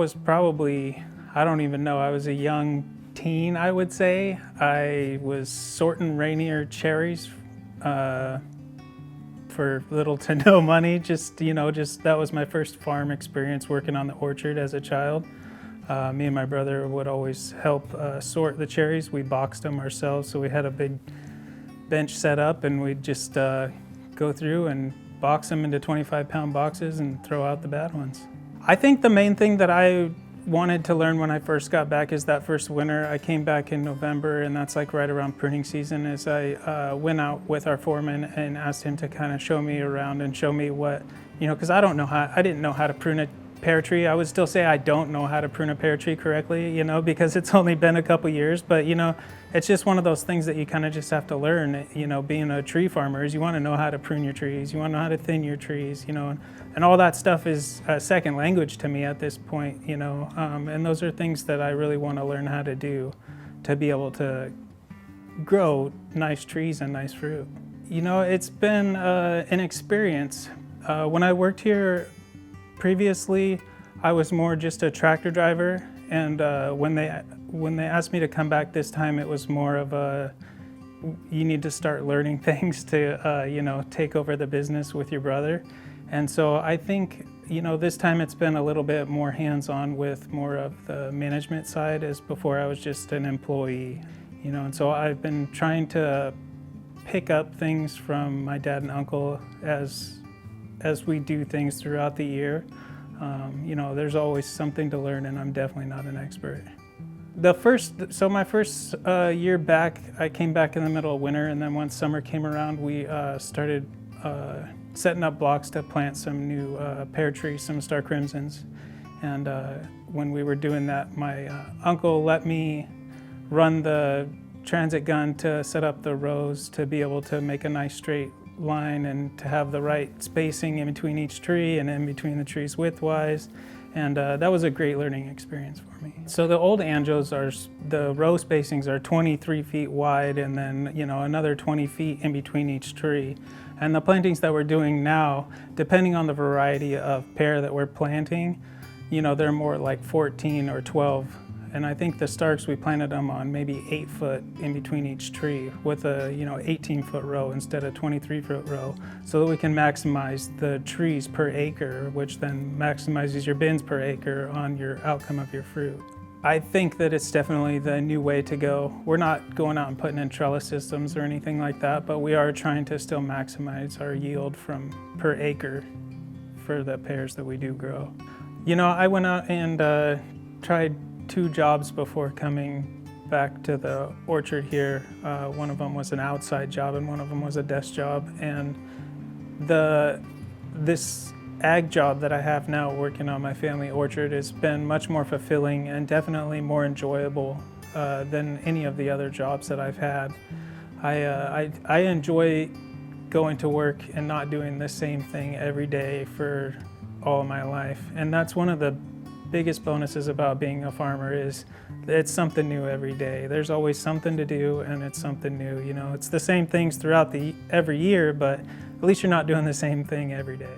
was probably, I don't even know, I was a young teen, I would say. I was sorting Rainier cherries for little to no money. Just that was my first farm experience, working on the orchard as a child. Me and my brother would always help sort the cherries. We boxed them ourselves, so we had a big bench set up, and we'd just go through and box them into 25-pound boxes and throw out the bad ones. I think the main thing that I wanted to learn when I first got back is that first winter. I came back in November, and that's like right around pruning season, as I went out with our foreman and asked him to kind of show me around and show me what, because I didn't know how to prune a pear tree. I would still say I don't know how to prune a pear tree correctly, because it's only been a couple years, but it's just one of those things that you kind of just have to learn. Being a tree farmer is you want to know how to prune your trees, you want to know how to thin your trees, and all that stuff is a second language to me at this point, and those are things that I really want to learn how to do to be able to grow nice trees and nice fruit. It's been an experience. When I worked here previously, I was more just a tractor driver, and when they asked me to come back this time, it was more of you need to start learning things to take over the business with your brother. And so I think this time it's been a little bit more hands-on with more of the management side, as before I was just an employee. And so I've been trying to pick up things from my dad and uncle as we do things throughout the year. There's always something to learn, and I'm definitely not an expert. My first year back, I came back in the middle of winter, and then once summer came around, we started setting up blocks to plant some new pear trees, some Star Crimsons. And when we were doing that, my uncle let me run the transit gun to set up the rows to be able to make a nice straight line and to have the right spacing in between each tree and in between the trees widthwise. And that was a great learning experience for me. So the old anjos the row spacings are 23 feet wide, and then another 20 feet in between each tree. And the plantings that we're doing now, depending on the variety of pear that we're planting, they're more like 14 or 12. And I think the Starks, we planted them on maybe 8 foot in between each tree with a 18-foot row instead of 23-foot row, so that we can maximize the trees per acre, which then maximizes your bins per acre on your outcome of your fruit. I think that it's definitely the new way to go. We're not going out and putting in trellis systems or anything like that, but we are trying to still maximize our yield from per acre for the pears that we do grow. I went out and tried 2 jobs before coming back to the orchard here. One of them was an outside job and one of them was a desk job. And this ag job that I have now, working on my family orchard, has been much more fulfilling and definitely more enjoyable than any of the other jobs that I've had. I enjoy going to work and not doing the same thing every day for all of my life. And that's one of the biggest bonuses about being a farmer, is it's something new every day. There's always something to do, and it's something new. It's the same things throughout every year, but at least you're not doing the same thing every day.